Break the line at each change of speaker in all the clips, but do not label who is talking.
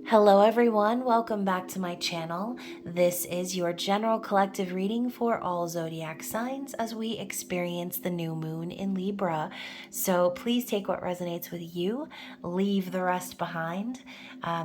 Hello everyone, welcome back to my channel. This is your general collective reading for all zodiac signs as we experience the new moon in Libra. So please take what resonates with you, leave the rest behind.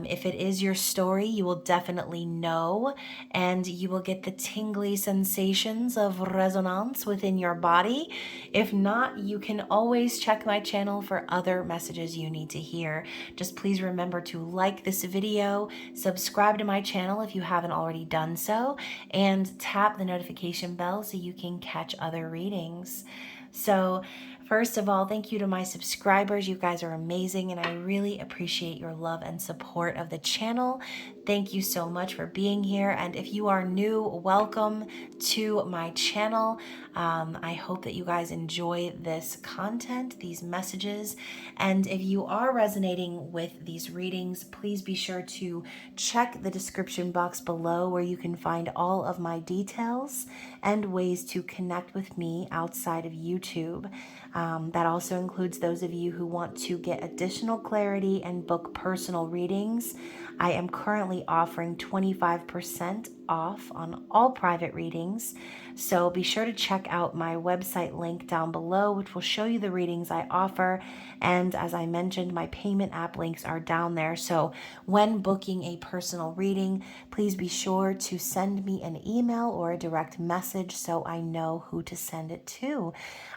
If it is your story, you will definitely know, and you will get the tingly sensations of resonance within your body. If not, you can always check my channel for other messages you need to hear. Just please remember to like this video, subscribe to my channel if you haven't already done so, and tap the notification bell so you can catch other readings. So first of all, thank you to my subscribers. You guys are amazing, and I really appreciate your love and support of the channel. Thank you so much for being here. And if you are new, welcome to my channel. I hope that you guys enjoy this content, these messages. And if you are resonating with these readings, please be sure to check the description box below where you can find all of my details and ways to connect with me outside of YouTube. That also includes those of you who want to get additional clarity and book personal readings. I am currently offering 25% off on all private readings, so be sure to check out my website link down below, which will show you the readings I offer. And as I mentioned, my payment app links are down there, so when booking a personal reading, please be sure to send me an email or a direct message so I know who to send it to.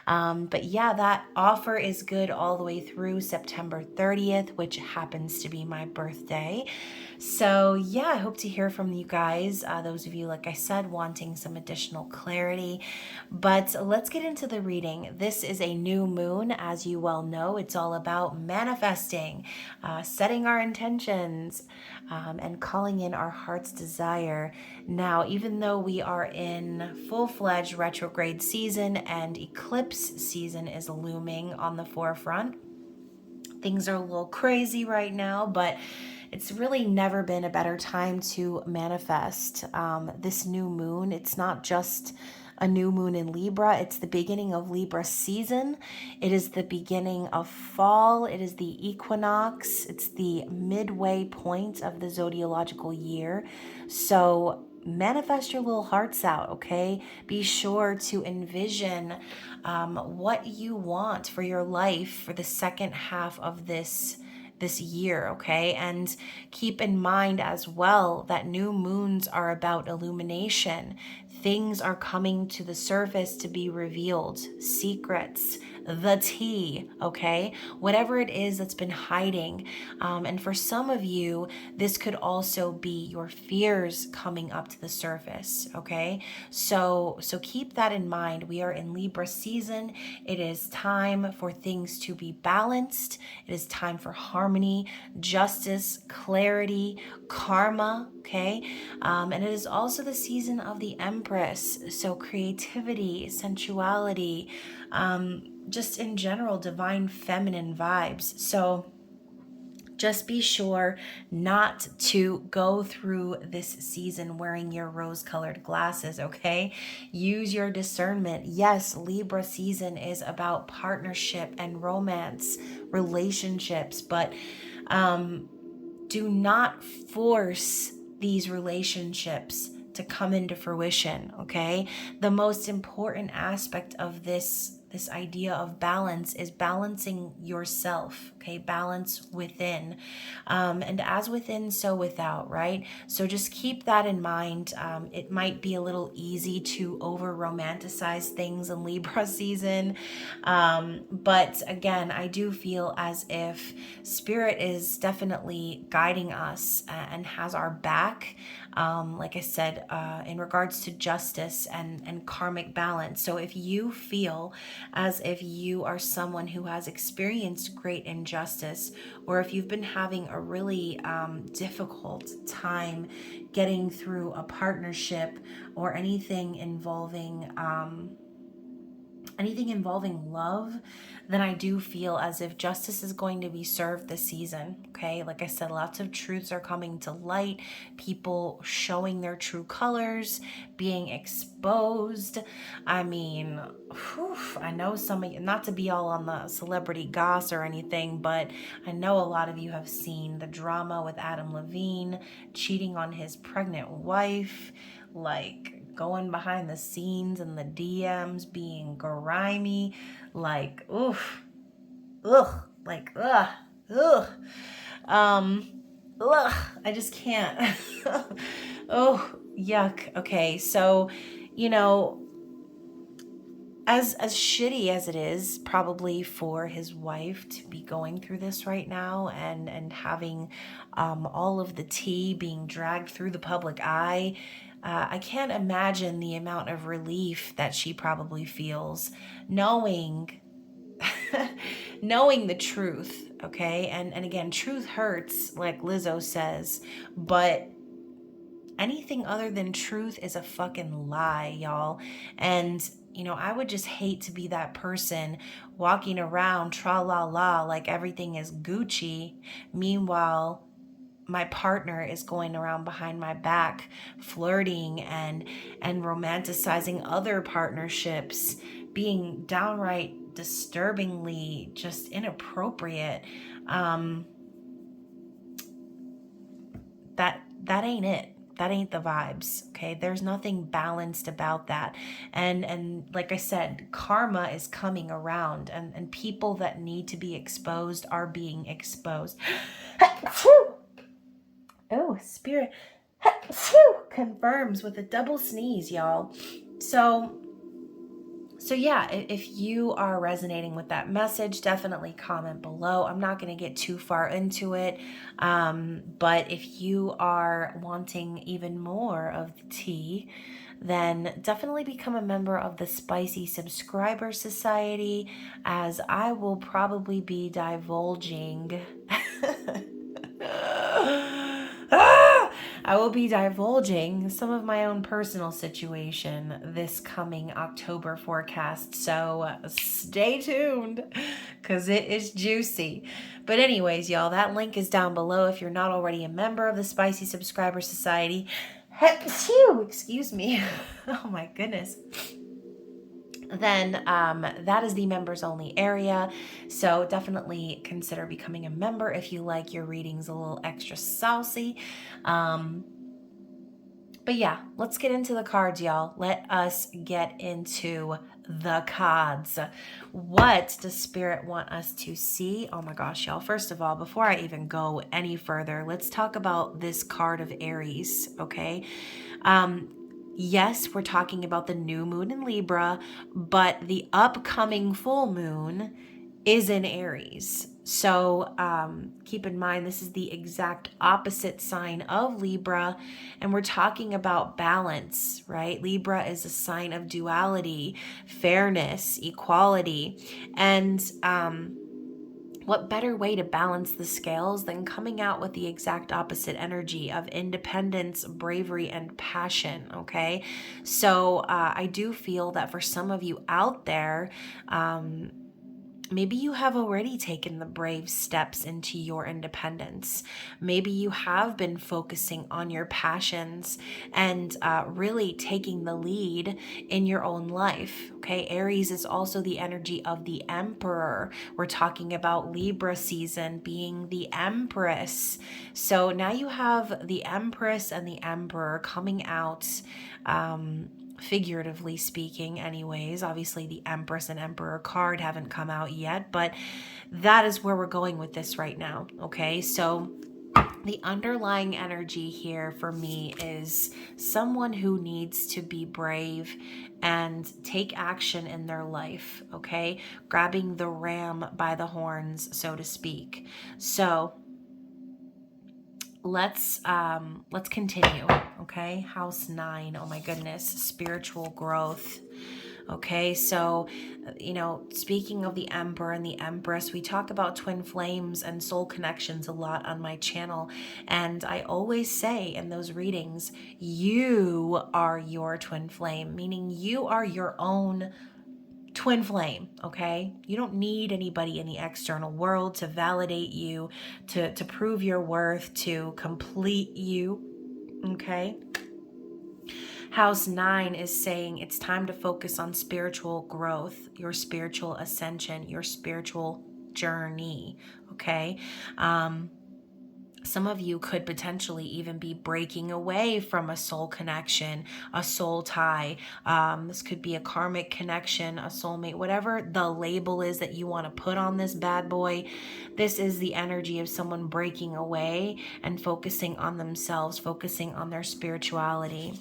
But yeah, that offer is good all the way through September 30th, which happens to be my birthday. So yeah, I hope to hear from you guys, those of you, like I said, wanting some additional clarity. But let's get into the reading. This is a new moon, as you well know. It's all about manifesting, setting our intentions, and calling in our heart's desire. Now, even though we are in full-fledged retrograde season and eclipse season is looming on the forefront, things are a little crazy right now, but it's really never been a better time to manifest this new moon. It's not just a new moon in Libra, it's the beginning of Libra season. It is the beginning of fall. It is the equinox. It's the midway point of the zodiacal year. So manifest your little hearts out, okay? Be sure to envision what you want for your life for the second half of this year, okay? And keep in mind as well that new moons are about illumination. Things are coming to the surface to be revealed, secrets, the tea, okay? Whatever it is that's been hiding. And for some of you, this could also be your fears coming up to the surface, okay? So keep that in mind. We are in Libra season. It is time for things to be balanced. It is time for harmony, justice, clarity, karma, okay? And it is also the season of the Empress. So creativity, sensuality, just in general, divine feminine vibes. So just be sure not to go through this season wearing your rose-colored glasses, okay? Use your discernment. Yes, Libra season is about partnership and romance, relationships, but do not force these relationships to come into fruition, okay? The most important aspect of this idea of balance is balancing yourself, okay? Balance within. And as within, so without, right? So just keep that in mind. It might be a little easy to over-romanticize things in Libra season. But again, I do feel as if Spirit is definitely guiding us and has our back. Like I said, in regards to justice and karmic balance. So if you feel as if you are someone who has experienced great injustice, or if you've been having a really difficult time getting through a partnership or anything involving anything involving love, then I do feel as if justice is going to be served this season. Okay, like I said, lots of truths are coming to light, people showing their true colors, being exposed. I mean, whew, I know some of you, not to be all on the celebrity goss or anything, but I know a lot of you have seen the drama with Adam Levine cheating on his pregnant wife, like going behind the scenes and the DMs being grimy, like oof, ugh, like ugh, ugh, um, ugh, I just can't. Oh, yuck. Okay, so, you know, as shitty as it is probably for his wife to be going through this right now, and having all of the tea being dragged through the public eye, I can't imagine the amount of relief that she probably feels knowing knowing the truth. Okay, and again, truth hurts, like Lizzo says, but anything other than truth is a fucking lie, y'all. And I would just hate to be that person walking around tra la la like everything is Gucci. Meanwhile, my partner is going around behind my back flirting and romanticizing other partnerships, being downright disturbingly just inappropriate. That ain't it. That ain't the vibes. Okay, there's nothing balanced about that. And like I said, karma is coming around, and people that need to be exposed are being exposed. Oh, spirit confirms with a double sneeze, y'all. So yeah, if you are resonating with that message, definitely comment below. I'm not going to get too far into it, but if you are wanting even more of the tea, then definitely become a member of the Spicy Subscriber Society, as I will probably be divulging I will be divulging some of my own personal situation this coming October forecast, so stay tuned because it is juicy. But anyways, y'all, that link is down below if you're not already a member of the Spicy Subscriber Society. Excuse me. Oh my goodness. Then that is the members only area, so definitely consider becoming a member if you like your readings a little extra saucy. But yeah, let's get into the cards, y'all. Let us get into the cards. What does Spirit want us to see? Oh my gosh, y'all. First of all, before I even go any further, let's talk about this card of Aries, okay? Yes, we're talking about the new moon in Libra, but the upcoming full moon is in Aries. So keep in mind, this is the exact opposite sign of Libra, and we're talking about balance, right? Libra is a sign of duality, fairness, equality, and what better way to balance the scales than coming out with the exact opposite energy of independence, bravery, and passion, okay? So I do feel that for some of you out there, maybe you have already taken the brave steps into your independence. Maybe you have been focusing on your passions and really taking the lead in your own life. Okay, Aries is also the energy of the Emperor. We're talking about Libra season being the Empress. So now you have the Empress and the Emperor coming out. Figuratively speaking, anyways. Obviously the Empress and Emperor card haven't come out yet, but that is where we're going with this right now. Okay, so the underlying energy here for me is someone who needs to be brave and take action in their life, okay? Grabbing the ram by the horns, so to speak. So let's continue. Okay, house 9. Oh my goodness, spiritual growth. Okay, so speaking of the Emperor and the Empress, we talk about twin flames and soul connections a lot on my channel, and I always say in those readings, you are your twin flame, meaning you are your own twin flame, okay? You don't need anybody in the external world to validate you, to prove your worth, to complete you, okay? House 9 is saying it's time to focus on spiritual growth, your spiritual ascension, your spiritual journey, okay? Some of you could potentially even be breaking away from a soul connection, a soul tie. This could be a karmic connection, a soulmate, whatever the label is that you want to put on this bad boy. This is the energy of someone breaking away and focusing on themselves, focusing on their spirituality.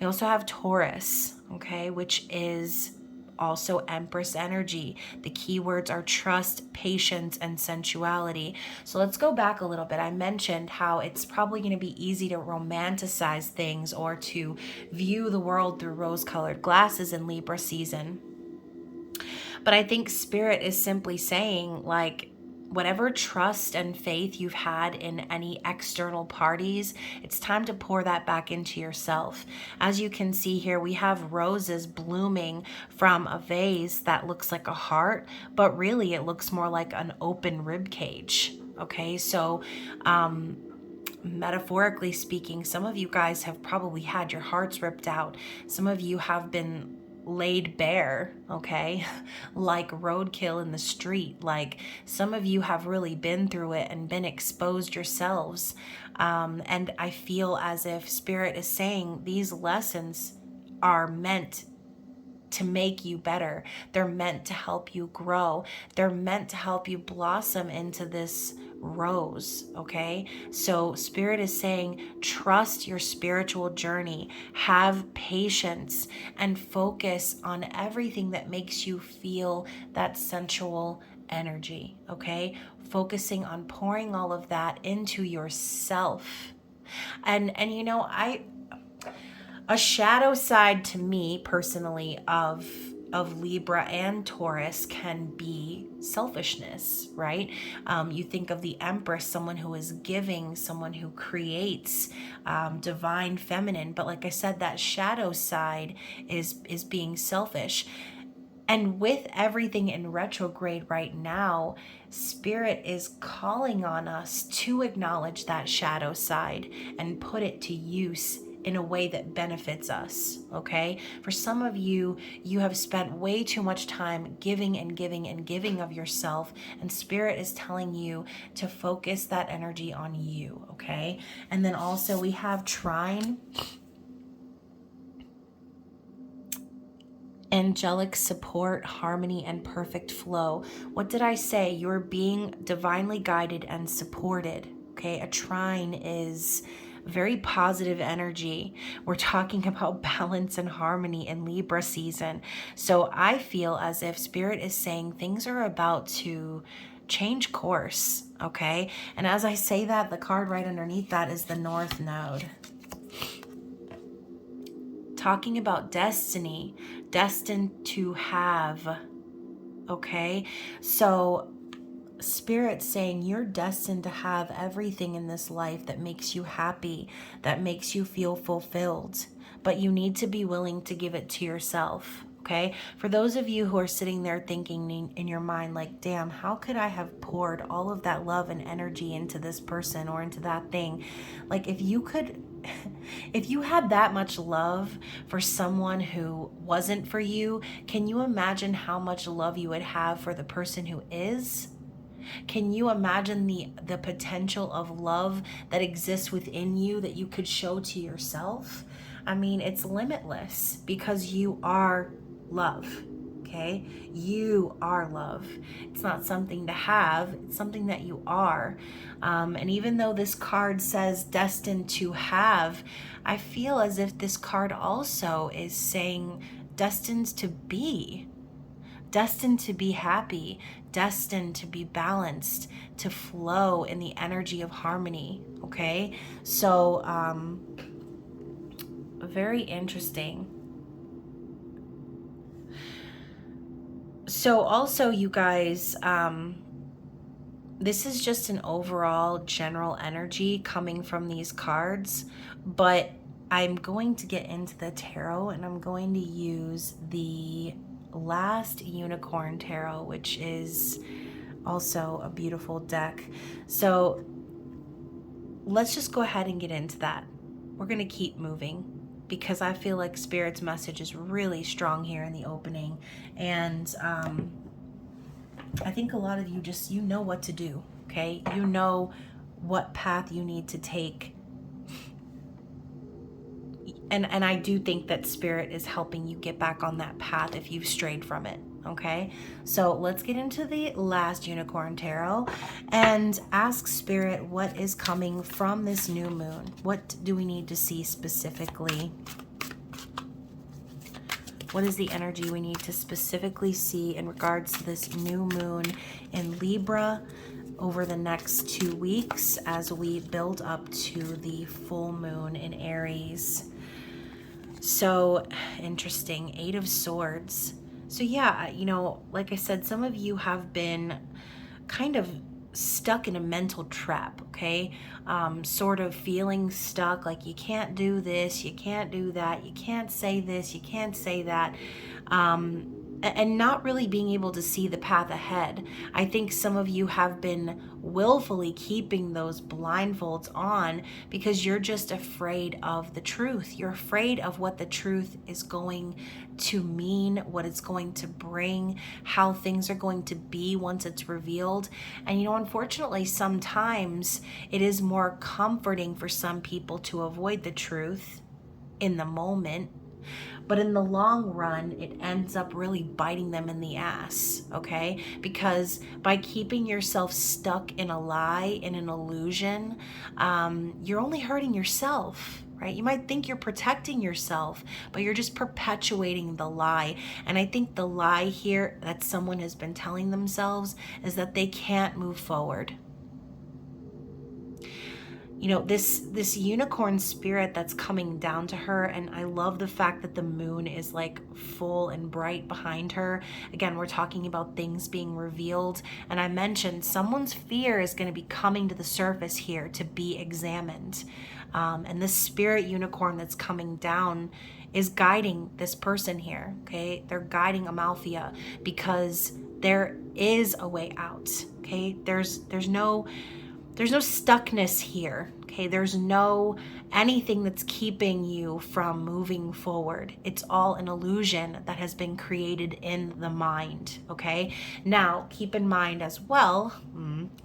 We also have Taurus, okay, which is also Empress energy. The keywords are trust, patience, and sensuality. So let's go back a little bit. I mentioned how it's probably going to be easy to romanticize things or to view the world through rose-colored glasses in Libra season. But I think Spirit is simply saying, like, whatever trust and faith you've had in any external parties, it's time to pour that back into yourself. As you can see here, we have roses blooming from a vase that looks like a heart, but really it looks more like an open rib cage. Okay, so metaphorically speaking, some of you guys have probably had your hearts ripped out. Some of you have been laid bare, okay, like roadkill in the street. Like, some of you have really been through it and been exposed yourselves. And I feel as if Spirit is saying these lessons are meant to make you better. They're meant to help you grow. They're meant to help you blossom into this rose, okay? So Spirit is saying, trust your spiritual journey, have patience, and focus on everything that makes you feel that sensual energy, okay? Focusing on pouring all of that into yourself. And you know, a shadow side to me personally of Libra and Taurus can be selfishness, right? You think of the Empress, someone who is giving, someone who creates, divine feminine. But like I said, that shadow side is being selfish. And with everything in retrograde right now, Spirit is calling on us to acknowledge that shadow side and put it to use in a way that benefits us, okay? For some of you, you have spent way too much time giving and giving and giving of yourself, and Spirit is telling you to focus that energy on you, okay? And then also we have Trine, angelic support, harmony, and perfect flow. What did I say? You're being divinely guided and supported, okay? A trine is very positive energy. We're talking about balance and harmony in Libra season. So I feel as if Spirit is saying things are about to change course, okay? And as I say that, the card right underneath that is the North Node. Talking about destiny, destined to have, okay? So Spirit saying you're destined to have everything in this life that makes you happy, that makes you feel fulfilled, but you need to be willing to give it to yourself, okay? For those of you who are sitting there thinking in your mind, like, damn, how could I have poured all of that love and energy into this person or into that thing? Like, if you could, if you had that much love for someone who wasn't for you, can you imagine how much love you would have for the person who is? Can you imagine the potential of love that exists within you that you could show to yourself? I mean, it's limitless because you are love, okay? You are love. It's not something to have, it's something that you are. And even though this card says destined to have, I feel as if this card also is saying destined to be. Destined to be happy, destined to be balanced, to flow in the energy of harmony, okay? So, very interesting. So also, you guys, this is just an overall general energy coming from these cards, but I'm going to get into the tarot and I'm going to use the last Unicorn Tarot, which is also a beautiful deck. So let's just go ahead and get into that. We're going to keep moving because I feel like Spirit's message is really strong here in the opening. And I think a lot of you just, you know what to do, okay? You know what path you need to take. And I do think that Spirit is helping you get back on that path if you've strayed from it, okay? So let's get into the last Unicorn Tarot and ask Spirit what is coming from this new moon. What do we need to see specifically? What is the energy we need to specifically see in regards to this new moon in Libra over the next 2 weeks as we build up to the full moon in Aries? So interesting. 8 of Swords. So yeah, you know, like I said, some of you have been kind of stuck in a mental trap, okay? Sort of feeling stuck, like you can't do this, you can't do that, you can't say this, you can't say that. And not really being able to see the path ahead. I think some of you have been willfully keeping those blindfolds on because you're just afraid of the truth. You're afraid of what the truth is going to mean, what it's going to bring, how things are going to be once it's revealed. And you know, unfortunately, sometimes it is more comforting for some people to avoid the truth in the moment. But in the long run, it ends up really biting them in the ass, okay? Because by keeping yourself stuck in a lie, in an illusion, you're only hurting yourself, right? You might think you're protecting yourself, but you're just perpetuating the lie. And I think the lie here that someone has been telling themselves is that they can't move forward. You know, this unicorn spirit that's coming down to her, and I love the fact that the moon is like full and bright behind her. Again, we're talking about things being revealed, and I mentioned someone's fear is going to be coming to the surface here to be examined. And this spirit unicorn that's coming down is guiding this person here, okay? They're guiding Amalthea because there is a way out, okay? There's no stuckness here, okay? There's no anything that's keeping you from moving forward. It's all an illusion that has been created in the mind, okay? Now, keep in mind as well,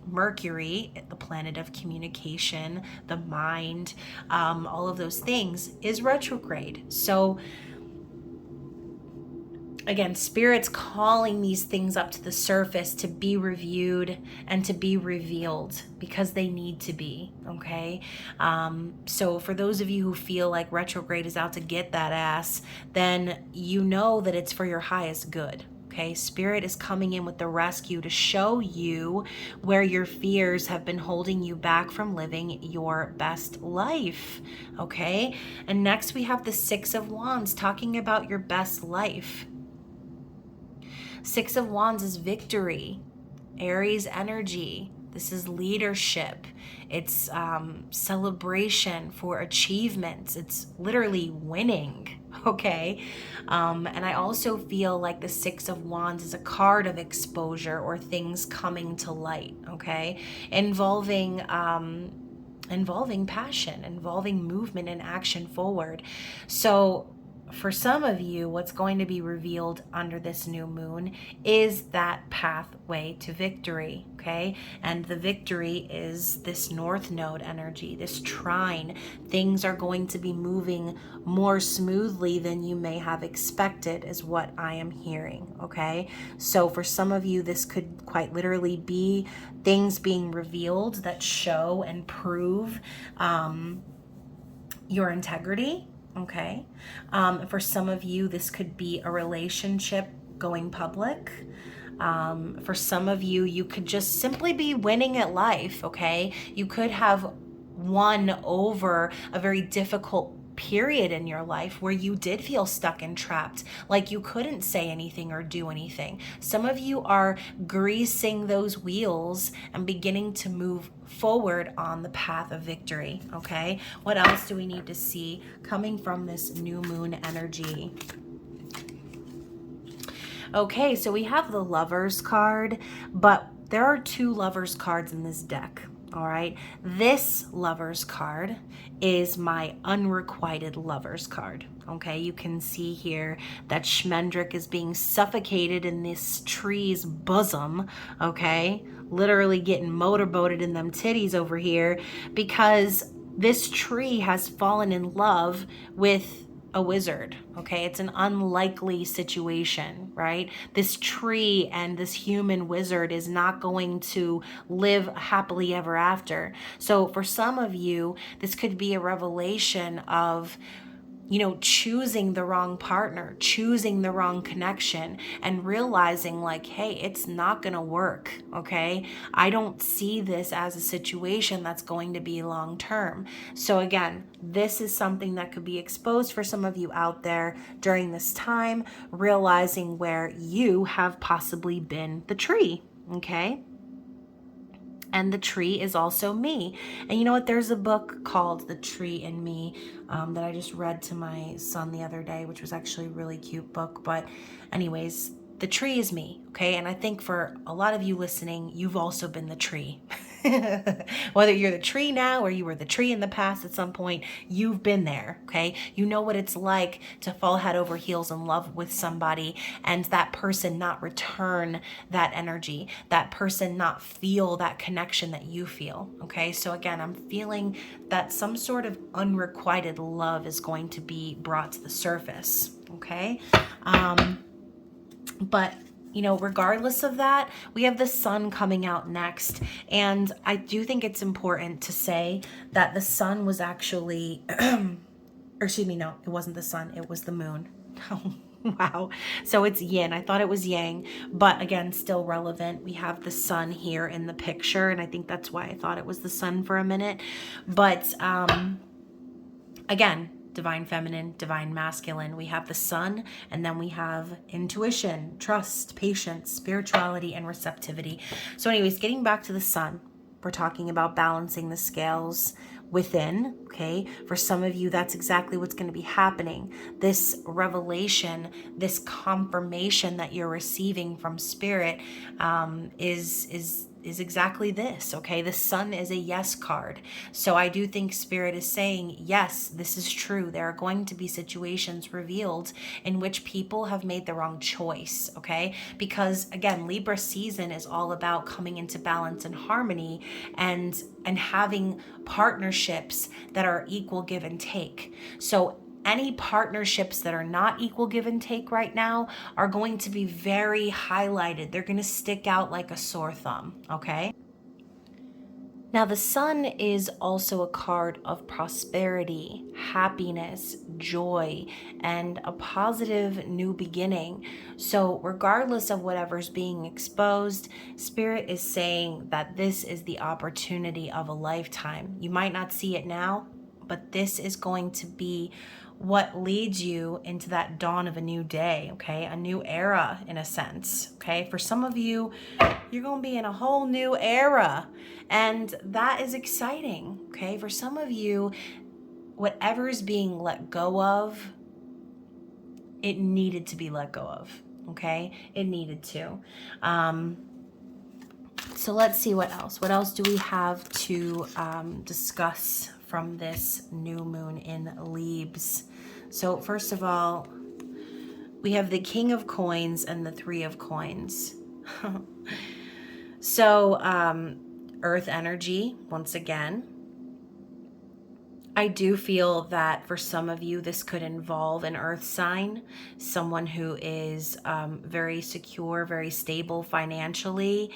Mercury, the planet of communication, the mind, all of those things, is retrograde. So again, Spirit's calling these things up to the surface to be reviewed and to be revealed because they need to be, okay? So for those of you who feel like retrograde is out to get that ass, then you know that it's for your highest good, okay? Spirit is coming in with the rescue to show you where your fears have been holding you back from living your best life, okay? And next we have the 6 of Wands talking about your best life. 6 of Wands is victory, Aries energy. This is leadership. It's celebration for achievements. It's literally winning, okay? And I also feel like the 6 of Wands is a card of exposure or things coming to light, okay? Involving passion, involving movement and action forward. So for some of you, what's going to be revealed under this new moon is that pathway to victory, okay? And the victory is this North Node energy, this trine. Things are going to be moving more smoothly than you may have expected is what I am hearing, okay? So for some of you, this could quite literally be things being revealed that show and prove your integrity. Okay. For some of you, this could be a relationship going public. For some of you, you could just simply be winning at life. Okay. You could have won over a very difficult period in your life where you did feel stuck and trapped, like you couldn't say anything or do anything. Some of you are greasing those wheels and beginning to move forward on the path of victory, okay? What else do we need to see coming from this new moon energy? Okay, so we have the Lovers card, but there are two Lovers cards in this deck. All right, this Lovers card is my unrequited Lovers card. Okay, you can see here that Schmendrick is being suffocated in this tree's bosom. Okay, literally getting motorboated in them titties over here because this tree has fallen in love with a wizard. Okay, it's an unlikely situation, right? This tree and this human wizard is not going to live happily ever after. So for some of you, this could be a revelation of, you know, choosing the wrong partner, choosing the wrong connection, and realizing like, hey, it's not going to work. Okay. I don't see this as a situation that's going to be long term. So again, this is something that could be exposed for some of you out there during this time, realizing where you have possibly been the tree. Okay. And the tree is also me. And you know what? There's a book called The Tree in Me that I just read to my son the other day, which was actually a really cute book. But anyways, the tree is me, okay? And I think for a lot of you listening, you've also been the tree. Whether you're the tree now or you were the tree in the past at some point, you've been there, okay? You know what it's like to fall head over heels in love with somebody and that person not return that energy, that person not feel that connection that you feel, okay? So again, I'm feeling that some sort of unrequited love is going to be brought to the surface, okay? But you know, regardless of that, we have the sun coming out next. And I do think it's important to say that the sun was actually, or excuse me, no, it wasn't the sun, it was the moon. Wow. So it's yin. I thought it was yang, but again, still relevant. We have the sun here in the picture, and I think that's why I thought it was the sun for a minute. But again, divine feminine, divine masculine. We have the sun, and then we have intuition, trust, patience, spirituality, and receptivity. So anyways, getting back to the sun, we're talking about balancing the scales within, okay? For some of you, that's exactly what's going to be happening. This revelation, this confirmation that you're receiving from spirit is exactly this, okay? The sun is a yes card. So I do think spirit is saying, yes, this is true. There are going to be situations revealed in which people have made the wrong choice, okay? Because again, Libra season is all about coming into balance and harmony and having partnerships that are equal give and take. So any partnerships that are not equal give and take right now are going to be very highlighted. They're going to stick out like a sore thumb, okay? Now, the sun is also a card of prosperity, happiness, joy, and a positive new beginning. So regardless of whatever's being exposed, Spirit is saying that this is the opportunity of a lifetime. You might not see it now, but this is going to be what leads you into that dawn of a new day, okay? A new era in a sense, okay? For some of you, you're going to be in a whole new era, and that is exciting, okay? For some of you, whatever is being let go of, it needed to be let go of, okay? It needed to. So let's see what else. What else do we have to discuss from this new moon in Libs? So first of all, we have the King of Coins and the Three of Coins. So Earth energy, once again. I do feel that for some of you, this could involve an earth sign, someone who is very secure, very stable financially.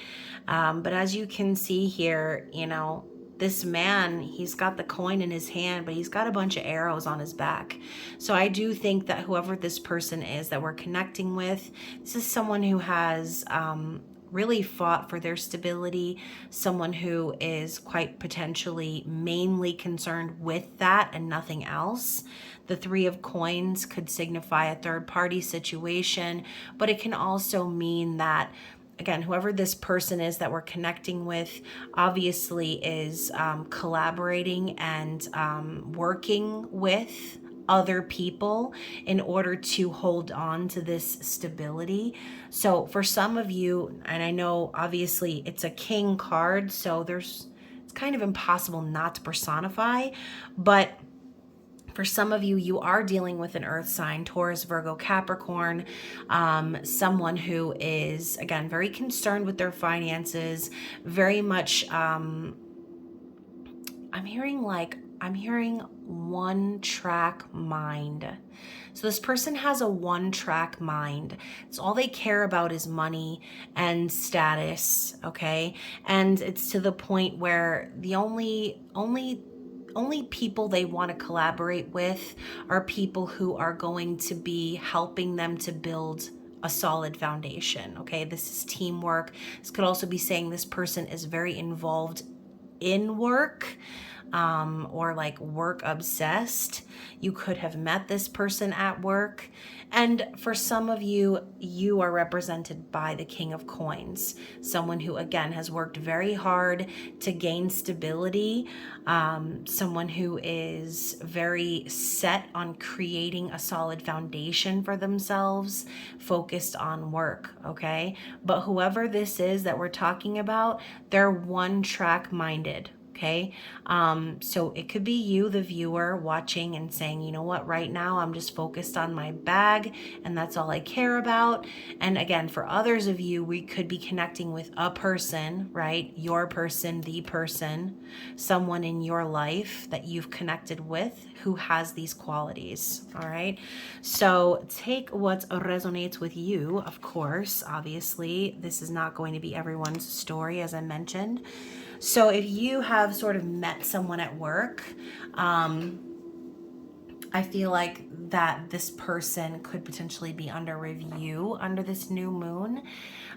But as you can see here, you know, this man, he's got the coin in his hand, but he's got a bunch of arrows on his back. So I do think that whoever this person is that we're connecting with, this is someone who has really fought for their stability, someone who is quite potentially mainly concerned with that and nothing else. The Three of Coins could signify a third-party situation, but it can also mean that, again, whoever this person is that we're connecting with obviously is collaborating and working with other people in order to hold on to this stability. So for some of you, and I know obviously it's a king card, so it's kind of impossible not to personify, but for some of you, you are dealing with an earth sign, Taurus, Virgo, Capricorn, someone who is, again, very concerned with their finances, very much, I'm hearing one track mind. So this person has a one track mind. It's all they care about is money and status, okay? And it's to the point where the only people they want to collaborate with are people who are going to be helping them to build a solid foundation, okay? This is teamwork. This could also be saying this person is very involved in work, or like work obsessed. You could have met this person at work. And for some of you, you are represented by the King of Coins, someone who, again, has worked very hard to gain stability, someone who is very set on creating a solid foundation for themselves, focused on work, okay? But whoever this is that we're talking about, they're one track minded. Okay, so it could be you, the viewer, watching and saying, you know what, right now I'm just focused on my bag and that's all I care about. And again, for others of you, we could be connecting with a person, right? Your person, the person, someone in your life that you've connected with who has these qualities, all right? So take what resonates with you, of course. Obviously, this is not going to be everyone's story, as I mentioned. So if you have sort of met someone at work, I feel like that this person could potentially be under review under this new moon.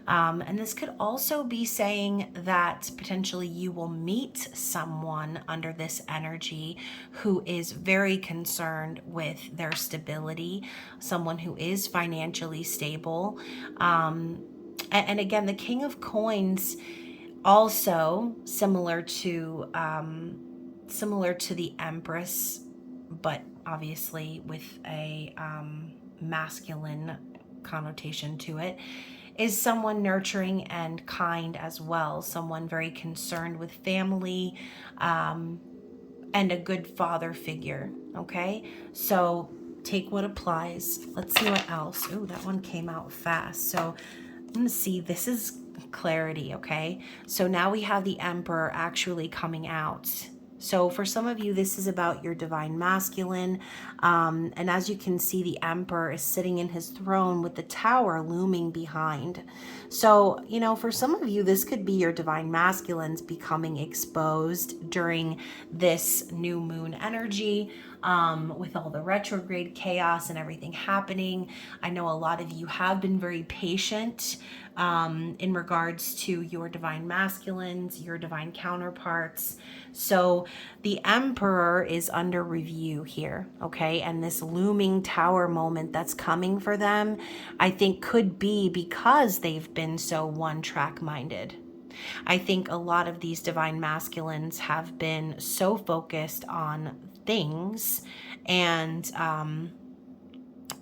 And this could also be saying that potentially you will meet someone under this energy who is very concerned with their stability, someone who is financially stable. And again, the King of Coins, also similar to the Empress, but obviously with a masculine connotation to it, is someone nurturing and kind as well, someone very concerned with family, and a good father figure, okay? So take what applies. Let's see what else. Ooh, that one came out fast. So I'm gonna see, this is clarity, okay? So now we have the Emperor actually coming out. So for some of you, this is about your divine masculine. And as you can see, the Emperor is sitting in his throne with the Tower looming behind. So, you know, for some of you, this could be your divine masculines becoming exposed during this new moon energy, with all the retrograde chaos and everything happening. I know a lot of you have been very patient in regards to your divine masculines, your divine counterparts. So the Emperor is under review here, okay? And this looming Tower moment that's coming for them, I think could be because they've been so one-track minded. I think a lot of these divine masculines have been so focused on things and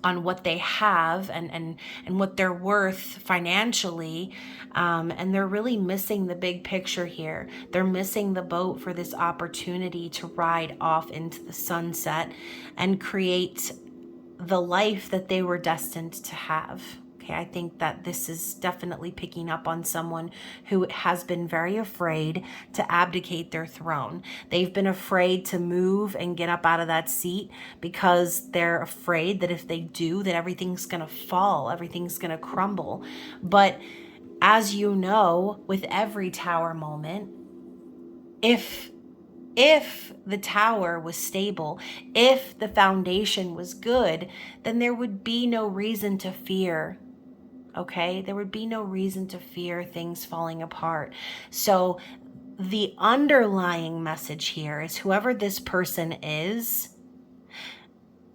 on what they have and what they're worth financially, and they're really missing the big picture here. They're missing the boat for this opportunity to ride off into the sunset and create the life that they were destined to have. Okay, I think that this is definitely picking up on someone who has been very afraid to abdicate their throne. They've been afraid to move and get up out of that seat because they're afraid that if they do, that everything's going to fall, everything's going to crumble. But as you know, with every Tower moment, if the Tower was stable, if the foundation was good, then there would be no reason to fear. Okay, there would be no reason to fear things falling apart. So the underlying message here is whoever this person is,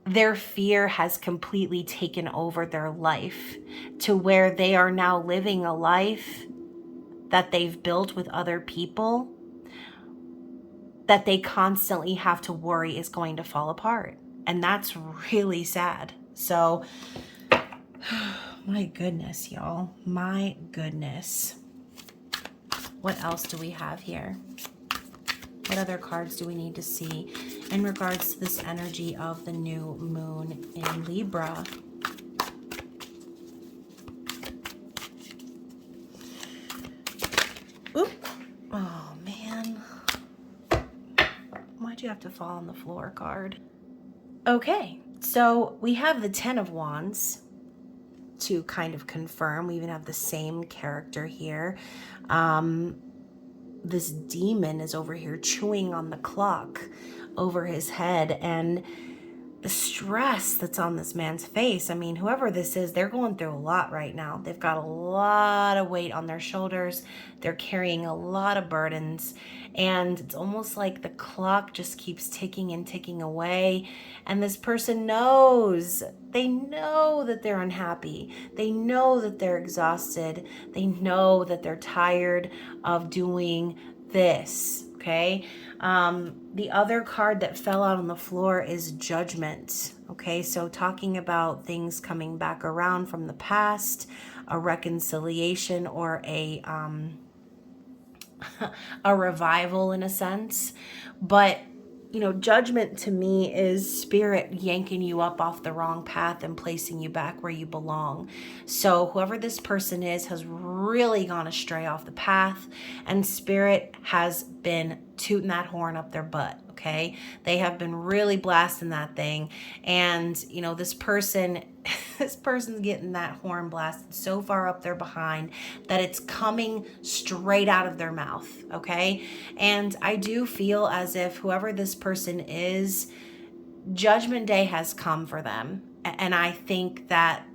their fear has completely taken over their life to where they are now living a life that they've built with other people that they constantly have to worry is going to fall apart. And that's really sad. So, my goodness, y'all. My goodness. What else do we have here? What other cards do we need to see in regards to this energy of the new moon in Libra? Oop. Oh, man. Why'd you have to fall on the floor, card? Okay, so we have the Ten of Wands to kind of confirm. We even have the same character here. This demon is over here chewing on the clock over his head, and the stress that's on this man's face. I mean, whoever this is, they're going through a lot right now. They've got a lot of weight on their shoulders. They're carrying a lot of burdens, and it's almost like the clock just keeps ticking and ticking away. And this person knows, they know that they're unhappy. They know that they're exhausted. They know that they're tired of doing this. Okay. The other card that fell out on the floor is Judgment. Okay, so talking about things coming back around from the past, a reconciliation, or a revival in a sense. But you know, Judgment to me is spirit yanking you up off the wrong path and placing you back where you belong. So whoever this person is has really gone astray off the path, and spirit has been tooting that horn up their butt. Okay, they have been really blasting that thing, and you know, this person's getting that horn blasted so far up their behind that it's coming straight out of their mouth. Okay, and I do feel as if whoever this person is, Judgment Day has come for them, and I think that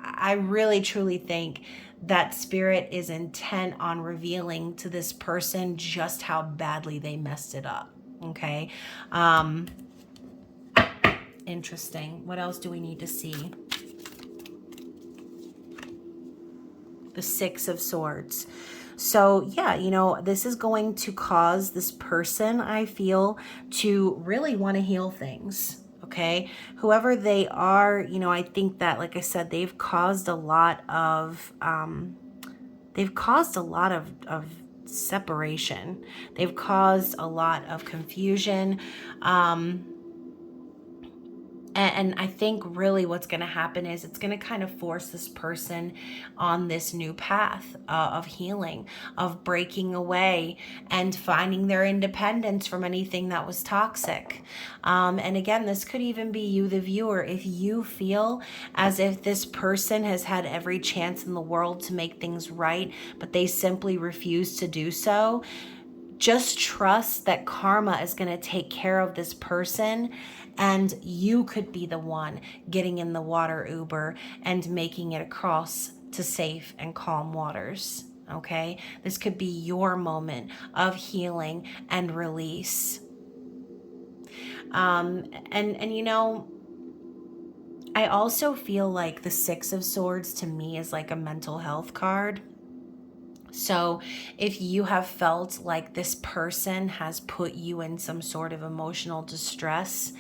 I really truly think that spirit is intent on revealing to this person just how badly they messed it up. Okay. Interesting. What else do we need to see? The Six of Swords. So yeah, you know, this is going to cause this person, I feel, to really want to heal things. Okay, whoever they are, you know, I think that, like I said, they've caused a lot of separation. They've caused a lot of confusion. And I think really what's going to happen is it's going to kind of force this person on this new path of healing, of breaking away and finding their independence from anything that was toxic. And again, this could even be you, the viewer. If you feel as if this person has had every chance in the world to make things right, but they simply refuse to do so, just trust that karma is going to take care of this person, and you could be the one getting in the water Uber and making it across to safe and calm waters. Okay, this could be your moment of healing and release. And you know, I also feel like the Six of Swords to me is like a mental health card. So if you have felt like this person has put you in some sort of emotional distress,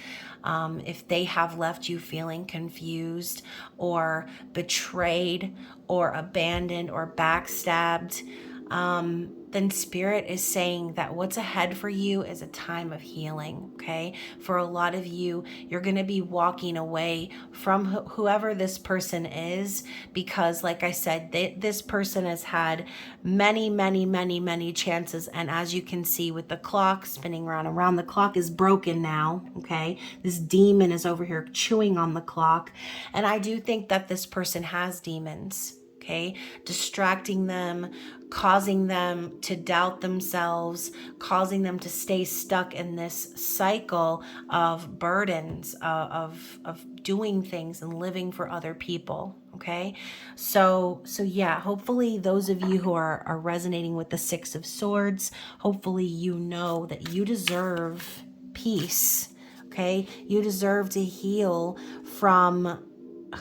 if they have left you feeling confused or betrayed or abandoned or backstabbed, then Spirit is saying that what's ahead for you is a time of healing, okay? For a lot of you, you're going to be walking away from whoever this person is because, like I said, this person has had many chances, and as you can see with the clock spinning around, the clock is broken now, okay? This demon is over here chewing on the clock, and I do think that this person has demons. Okay, distracting them, causing them to doubt themselves, causing them to stay stuck in this cycle of burdens, of doing things and living for other people. Okay, so yeah, hopefully those of you who are resonating with the Six of Swords, hopefully you know that you deserve peace. Okay, you deserve to heal from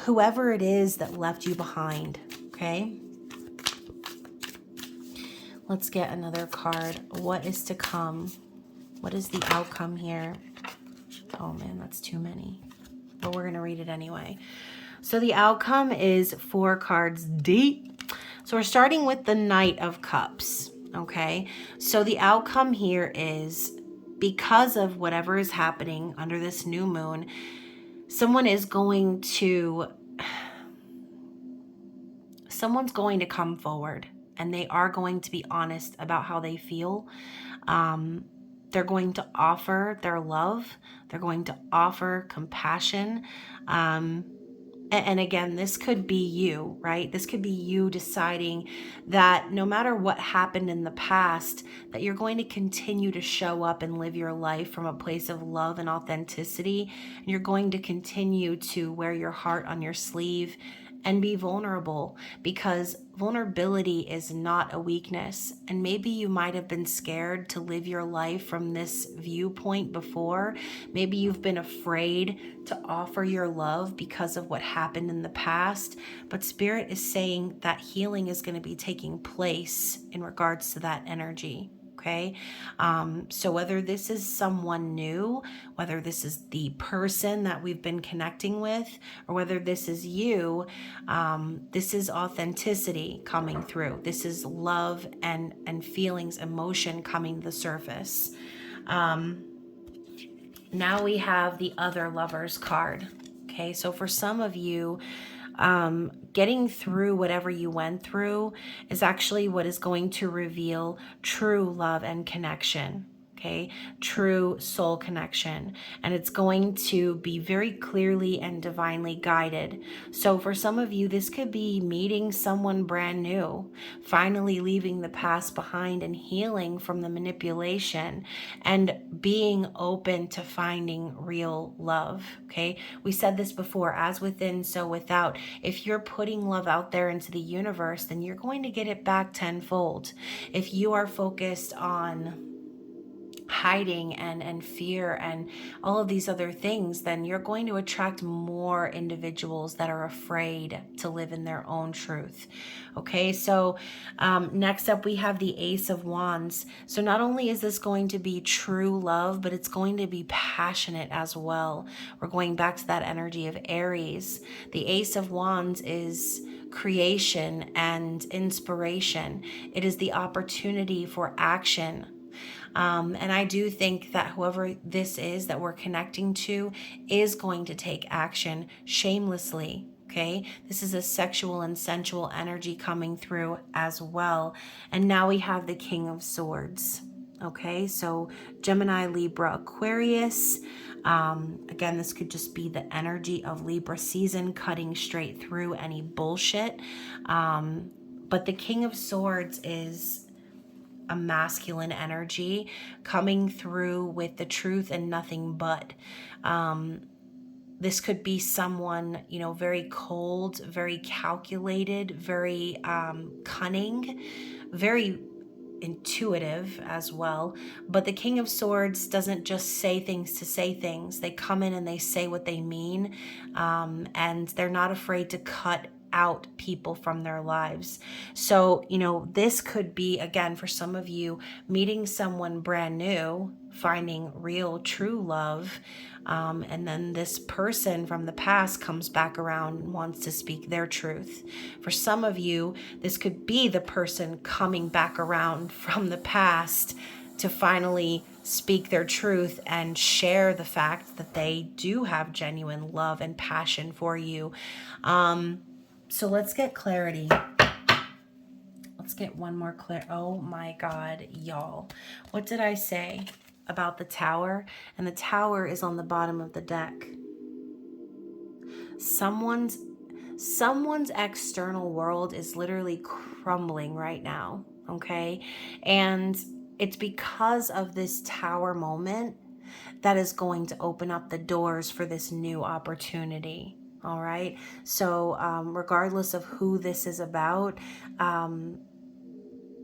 whoever it is that left you behind. Okay, let's get another card. What is to come? What is the outcome here? Oh man, that's too many. But we're going to read it anyway. So the outcome is 4 cards deep. So we're starting with the Knight of Cups. Okay. So the outcome here is, because of whatever is happening under this new moon, someone's going to come forward, and they are going to be honest about how they feel. They're going to offer their love. They're going to offer compassion. And again, this could be you, right? This could be you deciding that no matter what happened in the past, that you're going to continue to show up and live your life from a place of love and authenticity. And you're going to continue to wear your heart on your sleeve and be vulnerable, because vulnerability is not a weakness. And maybe you might have been scared to live your life from this viewpoint before. Maybe you've been afraid to offer your love because of what happened in the past. But Spirit is saying that healing is going to be taking place in regards to that energy. Okay. So whether this is someone new, whether this is the person that we've been connecting with, or whether this is you, this is authenticity coming through. This is love and feelings, emotion coming to the surface. Now we have the other Lovers card. Okay. So for some of you, getting through whatever you went through is actually what is going to reveal true love and connection. Okay, true soul connection. And it's going to be very clearly and divinely guided. So for some of you, this could be meeting someone brand new, finally leaving the past behind and healing from the manipulation and being open to finding real love. Okay, we said this before, as within, so without. If you're putting love out there into the universe, then you're going to get it back tenfold. If you are focused on hiding and fear and all of these other things, then you're going to attract more individuals that are afraid to live in their own truth. Okay, so next up we have the Ace of Wands. So not only is this going to be true love, but it's going to be passionate as well. We're going back to that energy of Aries. The Ace of Wands is creation and inspiration. It is the opportunity for action. And I do think that whoever this is that we're connecting to is going to take action shamelessly. Okay, this is a sexual and sensual energy coming through as well. And now we have the King of Swords. Okay, so Gemini, Libra, Aquarius. Again, this could just be the energy of Libra season cutting straight through any bullshit. But the King of Swords is a masculine energy coming through with the truth and nothing but. This could be someone, very cold, very calculated, very cunning, very intuitive as well. But the King of Swords doesn't just say things to say things. They come in and they say what they mean, and they're not afraid to cut out people from their lives. So, this could be, again, for some of you, meeting someone brand new, finding real, true love. And then this person from the past comes back around and wants to speak their truth. For some of you, this could be the person coming back around from the past to finally speak their truth and share the fact that they do have genuine love and passion for you. So let's get clarity. Let's get one more Oh my God, y'all. What did I say about the Tower? And the Tower is on the bottom of the deck. Someone's external world is literally crumbling right now, okay? And it's because of this Tower moment that is going to open up the doors for this new opportunity. All right. So regardless of who this is about,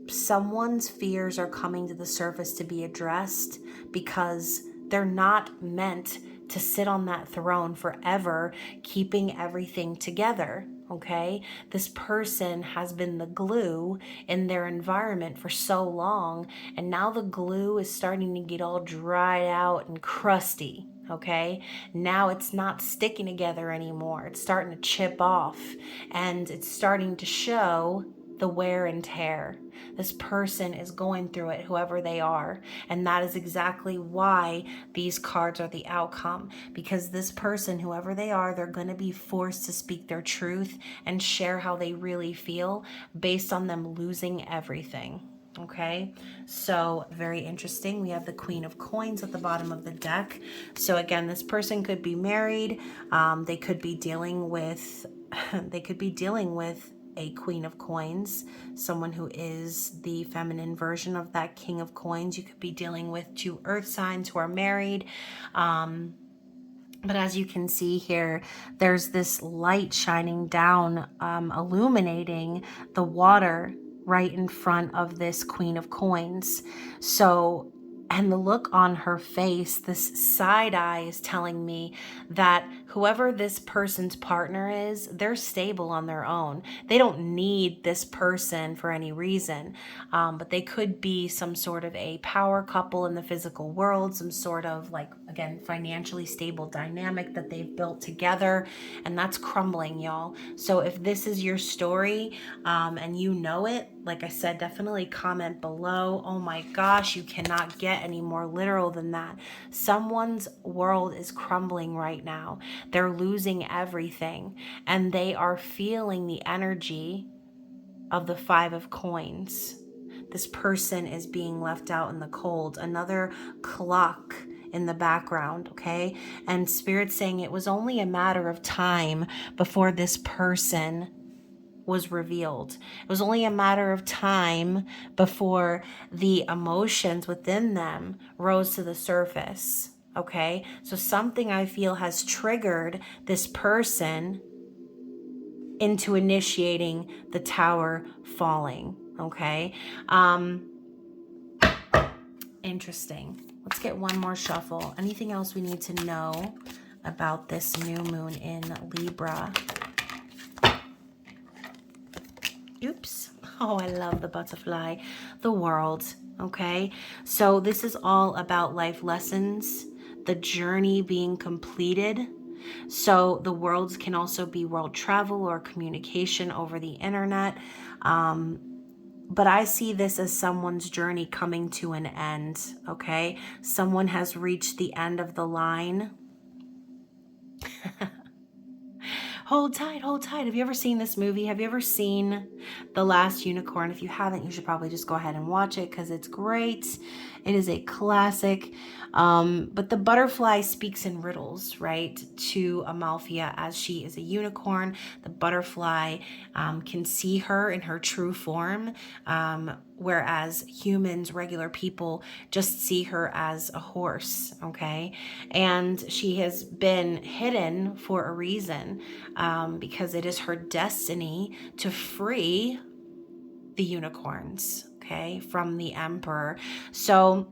someone's fears are coming to the surface to be addressed, because they're not meant to sit on that throne forever, keeping everything together. Okay, this person has been the glue in their environment for so long, and now the glue is starting to get all dried out and crusty. okay? Now it's not sticking together anymore. It's starting to chip off, and it's starting to show the wear and tear. This person is going through it, whoever they are. And that is exactly why these cards are the outcome. Because this person, whoever they are, they're going to be forced to speak their truth and share how they really feel based on them losing everything. Okay, so very interesting. We have the Queen of Coins at the bottom of the deck. So again, this person could be married. They could be dealing with, they could be dealing with a Queen of Coins, someone who is the feminine version of that King of Coins. You could be dealing with two earth signs who are married. But as you can see here, there's this light shining down, illuminating the water right in front of this Queen of Coins. So, and the look on her face, this side eye is telling me that whoever this person's partner is, they're stable on their own. They don't need this person for any reason, but they could be some sort of a power couple in the physical world, some sort of, like, again, financially stable dynamic that they've built together, and that's crumbling, y'all. So if this is your story, and you know it, like I said, definitely comment below. Oh my gosh, you cannot get any more literal than that. Someone's world is crumbling right now. They're losing everything, and they are feeling the energy of the Five of Coins. This person is being left out in the cold. Another clock in the background, okay? And Spirit's saying it was only a matter of time before this person was revealed. It was only a matter of time before the emotions within them rose to the surface, okay? So something, I feel, has triggered this person into initiating the tower falling, okay? Interesting. Let's get one more shuffle. Anything else we need to know about this new moon in Libra? Oops. Oh, I love the butterfly. The world, okay? So this is all about life lessons, the journey being completed. So the worlds can also be world travel or communication over the internet. But I see this as someone's journey coming to an end, okay? Someone has reached the end of the line. Hold tight, hold tight. Have you ever seen this movie? Have you ever seen The Last Unicorn? If you haven't, you should probably just go ahead and watch it because it's great. It is a classic. But the butterfly speaks in riddles, right, to Amalthea as she is a unicorn. The butterfly can see her in her true form, whereas humans, regular people, just see her as a horse, okay? And she has been hidden for a reason, because it is her destiny to free the unicorns, okay, from the emperor. So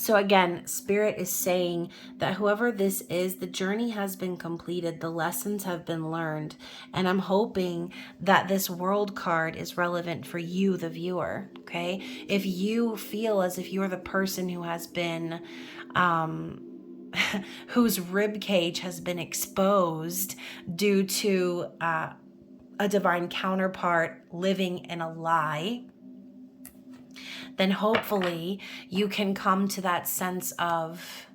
again, Spirit is saying that whoever this is, the journey has been completed. The lessons have been learned. And I'm hoping that this world card is relevant for you, the viewer, okay? If you feel as if you're the person who has been, whose rib cage has been exposed due to a divine counterpart living in a lie, then hopefully you can come to that sense of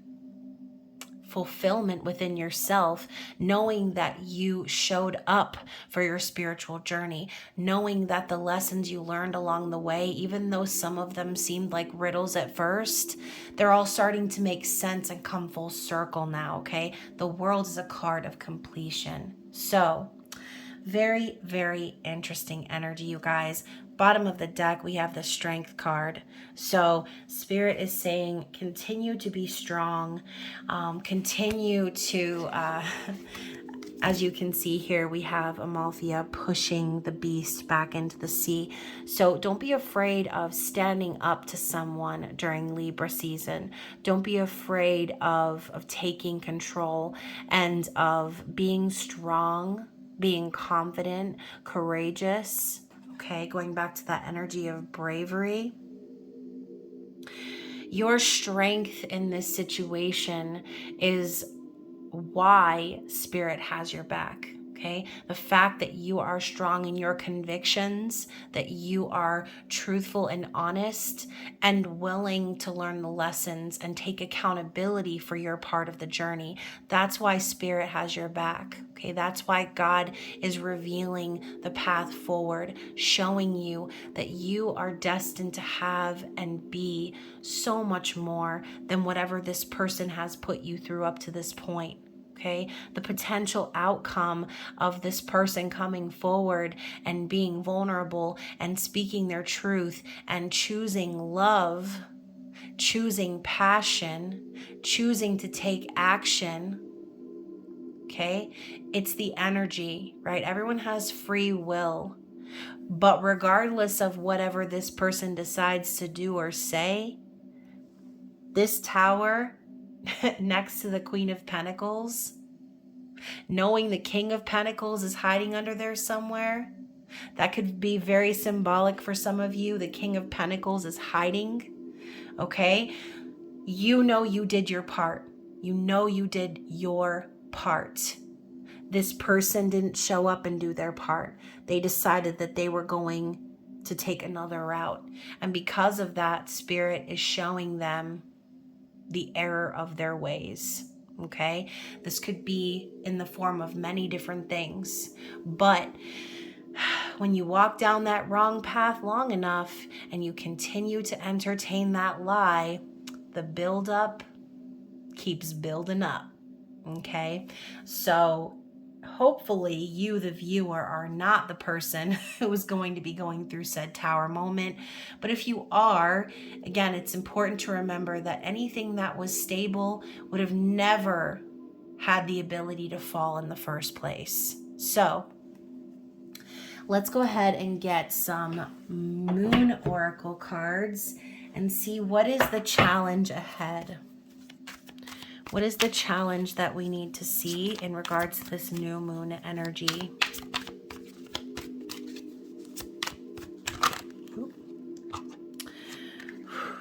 fulfillment within yourself, knowing that you showed up for your spiritual journey, knowing that the lessons you learned along the way, even though some of them seemed like riddles at first, they're all starting to make sense and come full circle now, okay? The world is a card of completion. So, very, very interesting energy, you guys. Bottom of the deck, we have the Strength card. So Spirit is saying continue to be strong. Continue to, as you can see here, we have Amalthea pushing the beast back into the sea. So don't be afraid of standing up to someone during Libra season. Don't be afraid of taking control and of being strong, being confident, courageous, okay? Going back to that energy of bravery. Your strength in this situation is why Spirit has your back. Okay, the fact that you are strong in your convictions, that you are truthful and honest and willing to learn the lessons and take accountability for your part of the journey. That's why Spirit has your back. Okay, that's why God is revealing the path forward, showing you that you are destined to have and be so much more than whatever this person has put you through up to this point. Okay, the potential outcome of this person coming forward and being vulnerable and speaking their truth and choosing love, choosing passion, choosing to take action. Okay, it's the energy, right? Everyone has free will, but regardless of whatever this person decides to do or say, this tower next to the Queen of Pentacles, knowing the King of Pentacles is hiding under there somewhere, that could be very symbolic for some of you. The King of Pentacles is hiding, okay? You know you did your part. You know you did your part. This person didn't show up and do their part. They decided that they were going to take another route. And because of that, Spirit is showing them the error of their ways. Okay, this could be in the form of many different things, but when you walk down that wrong path long enough and you continue to entertain that lie, the buildup keeps building up. Okay, so hopefully you, the viewer, are not the person who is going to be going through said tower moment. But if you are, again, it's important to remember that anything that was stable would have never had the ability to fall in the first place. So let's go ahead and get some Moon Oracle cards and see what is the challenge ahead. What is the challenge that we need to see in regards to this new moon energy?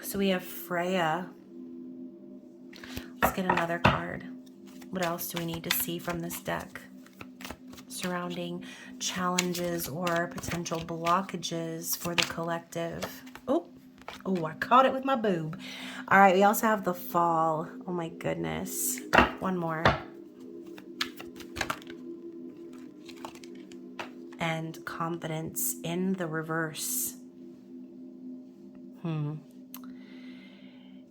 So we have Freya. Let's get another card. What else do we need to see from this deck surrounding challenges or potential blockages for the collective? Oh, I caught it with my boob. All right, we also have the Fall. Oh my goodness. One more. And Confidence in the reverse.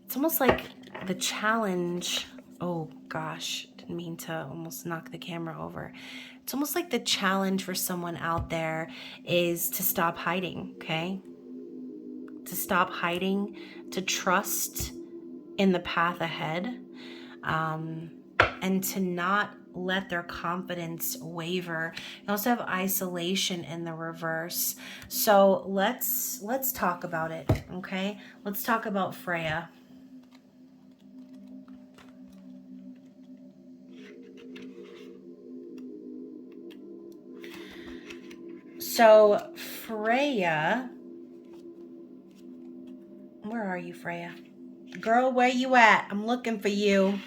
It's almost like the challenge. Oh gosh, didn't mean to almost knock the camera over. It's almost like the challenge for someone out there is to stop hiding, okay? To stop hiding, to trust in the path ahead, and to not let their confidence waver. You also have isolation in the reverse. So let's talk about it, okay? Let's talk about Freya. So Freya, where are you, Freya? Girl, where you at? I'm looking for you.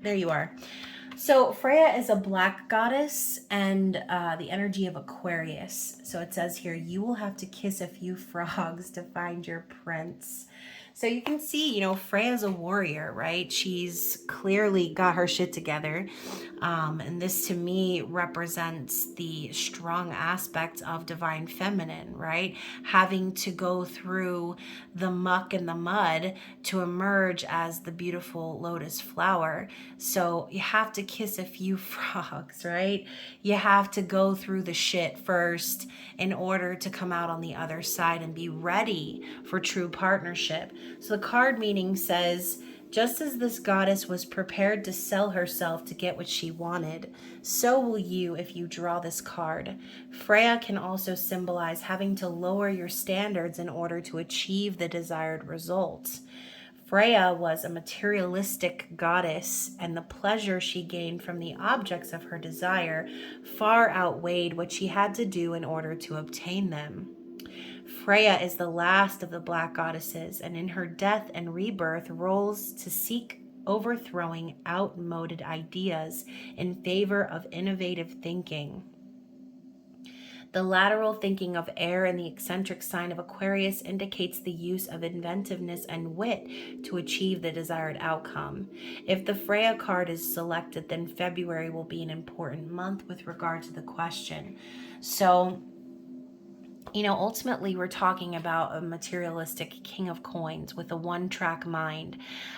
There you are. So Freya is a black goddess and the energy of Aquarius. So it says here, you will have to kiss a few frogs to find your prince. So you can see, you know, Freya's a warrior, right? She's clearly got her shit together. And this to me represents the strong aspect of divine feminine, right? Having to go through the muck and the mud to emerge as the beautiful lotus flower. So you have to kiss a few frogs, right? You have to go through the shit first in order to come out on the other side and be ready for true partnership. So the card meaning says, just as this goddess was prepared to sell herself to get what she wanted, so will you if you draw this card. Freya can also symbolize having to lower your standards in order to achieve the desired results. Freya was a materialistic goddess, and the pleasure she gained from the objects of her desire far outweighed what she had to do in order to obtain them. Freya is the last of the black goddesses, and in her death and rebirth roles to seek overthrowing outmoded ideas in favor of innovative thinking. The lateral thinking of air in the eccentric sign of Aquarius indicates the use of inventiveness and wit to achieve the desired outcome. If the Freya card is selected, then February will be an important month with regard to the question. So, ultimately we're talking about a materialistic king of coins with a one-track mind.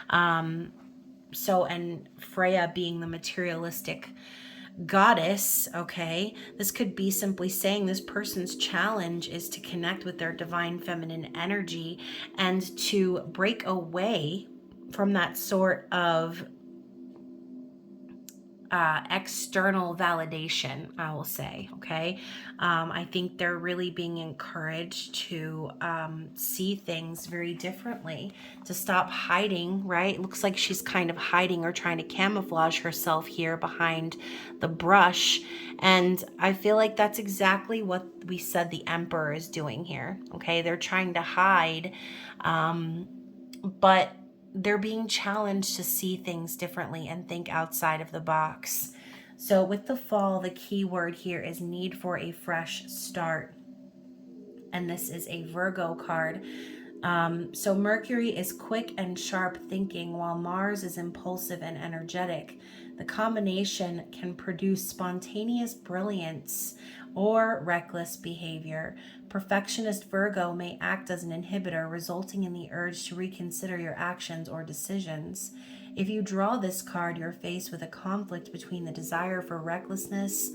And Freya being the materialistic goddess, okay, this could be simply saying this person's challenge is to connect with their divine feminine energy and to break away from that sort of external validation, I will say, okay? I think they're really being encouraged to see things very differently, to stop hiding, right? It looks like she's kind of hiding or trying to camouflage herself here behind the brush. And I feel like that's exactly what we said the Emperor is doing here, okay? They're trying to hide, but they're being challenged to see things differently and think outside of the box. So with the fall, the key word here is need for a fresh start. And this is a Virgo card. So Mercury is quick and sharp thinking, while Mars is impulsive and energetic. The combination can produce spontaneous brilliance or reckless behavior. Perfectionist Virgo may act as an inhibitor, resulting in the urge to reconsider your actions or decisions. If you draw this card, you're faced with a conflict between the desire for recklessness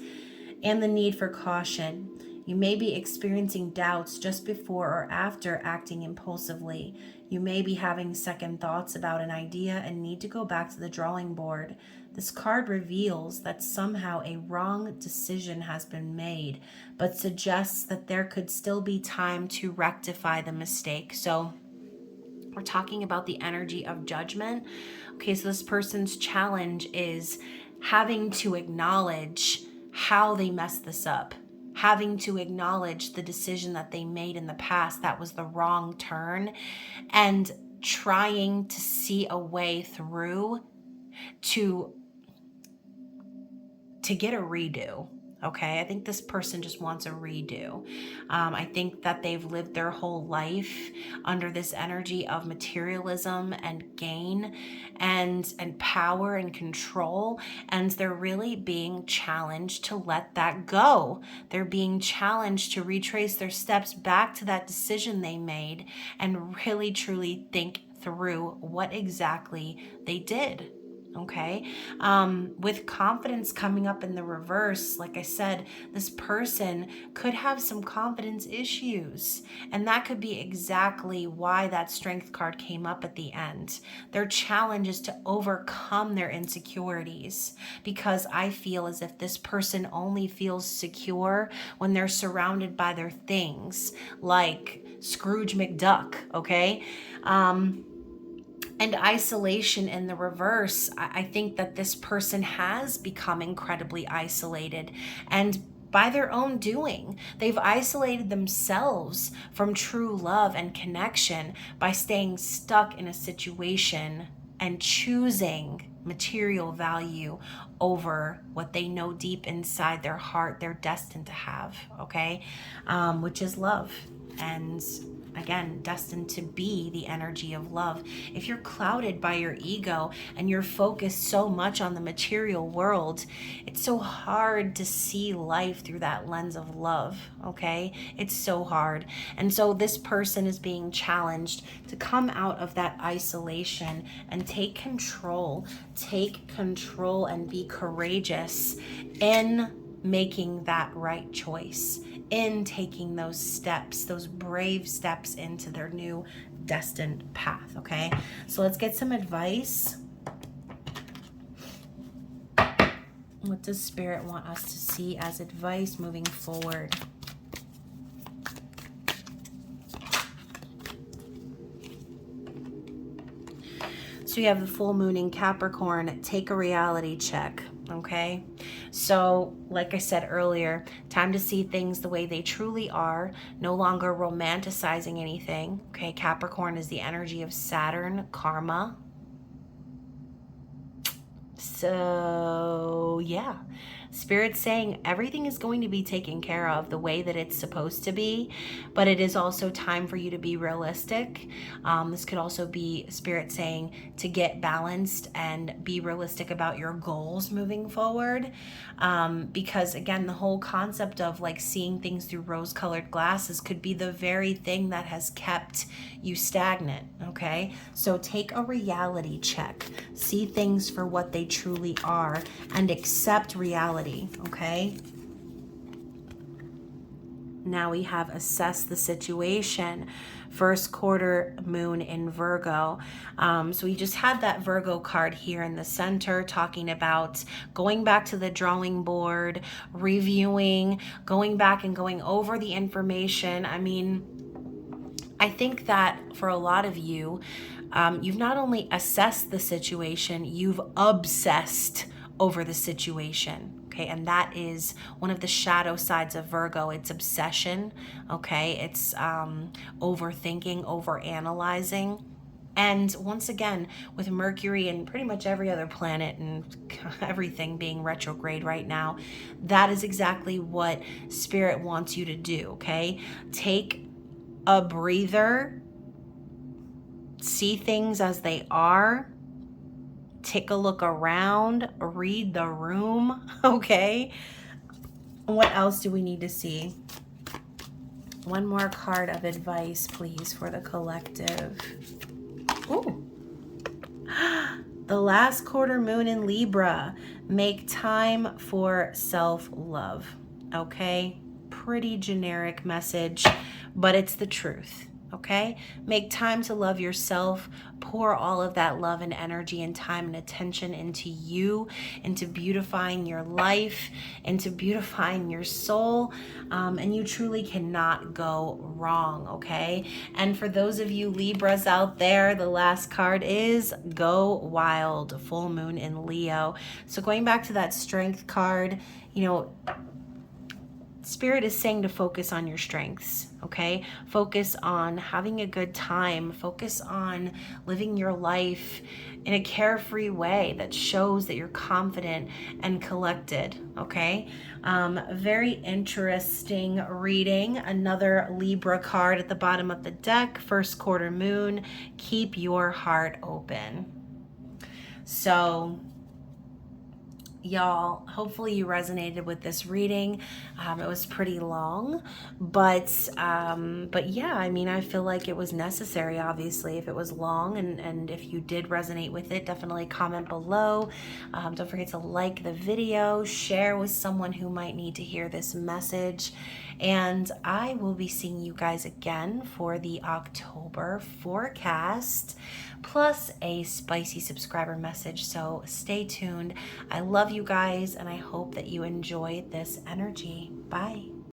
and the need for caution. You may be experiencing doubts just before or after acting impulsively. You may be having second thoughts about an idea and need to go back to the drawing board. This card reveals that somehow a wrong decision has been made, but suggests that there could still be time to rectify the mistake. So we're talking about the energy of judgment. Okay, so this person's challenge is having to acknowledge how they messed this up, having to acknowledge the decision that they made in the past that was the wrong turn, and trying to see a way through to get a redo. Okay, I think this person just wants a redo. I think that they've lived their whole life under this energy of materialism and gain and power and control, and they're really being challenged to let that go. They're being challenged to retrace their steps back to that decision they made and really truly think through what exactly they did. Okay, with confidence coming up in the reverse, like I said, this person could have some confidence issues, and that could be exactly why that strength card came up at the end. Their challenge is to overcome their insecurities, because I feel as if this person only feels secure when they're surrounded by their things, like Scrooge McDuck, okay? And isolation in the reverse, I think that this person has become incredibly isolated, and by their own doing, they've isolated themselves from true love and connection by staying stuck in a situation and choosing material value over what they know deep inside their heart they're destined to have, okay? Which is love. And again, destined to be the energy of love. If you're clouded by your ego and you're focused so much on the material world, it's so hard to see life through that lens of love, okay? It's so hard. And so this person is being challenged to come out of that isolation and take control and be courageous in making that right choice, in taking those steps, those brave steps into their new destined path, okay? So let's get some advice. What does Spirit want us to see as advice moving forward? So you have the full moon in Capricorn. Take a reality check. Okay, so like I said earlier, time to see things the way they truly are, no longer romanticizing anything. Okay, Capricorn is the energy of Saturn, karma. So yeah, Spirit's saying everything is going to be taken care of the way that it's supposed to be, but it is also time for you to be realistic. This could also be Spirit saying to get balanced and be realistic about your goals moving forward. Because again, the whole concept of like seeing things through rose-colored glasses could be the very thing that has kept you stagnant. Okay, so take a reality check, see things for what they truly are, and accept reality. Okay, now we have assess the situation. First quarter moon in Virgo. So we just had that Virgo card here in the center talking about going back to the drawing board, reviewing, going back and going over the information. I mean, I think that for a lot of you, you've not only assessed the situation, you've obsessed over the situation. Okay, and that is one of the shadow sides of Virgo. It's obsession. Okay, it's overthinking, overanalyzing. And once again, with Mercury and pretty much every other planet and everything being retrograde right now, that is exactly what Spirit wants you to do. Okay, take a breather, see things as they are, take a look around, read the room. Okay, what else do we need to see? One more card of advice, please, for the collective. Ooh. The last quarter moon in Libra. Make time for self-love. Okay, pretty generic message, but it's the truth. Okay, make time to love yourself. Pour all of that love and energy and time and attention into you, into beautifying your life, into beautifying your soul, and you truly cannot go wrong. Okay, and for those of you Libras out there, the last card is go wild, full moon in Leo. So going back to that strength card, you know, Spirit is saying to focus on your strengths, okay? Focus on having a good time. Focus on living your life in a carefree way that shows that you're confident and collected, okay? Very interesting reading. Another Libra card at the bottom of the deck, first quarter moon. Keep your heart open. So, y'all, hopefully you resonated with this reading. It was pretty long, but yeah, I mean, I feel like it was necessary, obviously, if it was long, and if you did resonate with it, definitely comment below. Don't forget to like the video, share with someone who might need to hear this message, and I will be seeing you guys again for the October forecast, plus a spicy subscriber message, so stay tuned. I love you guys, and I hope that you enjoy this energy. Bye.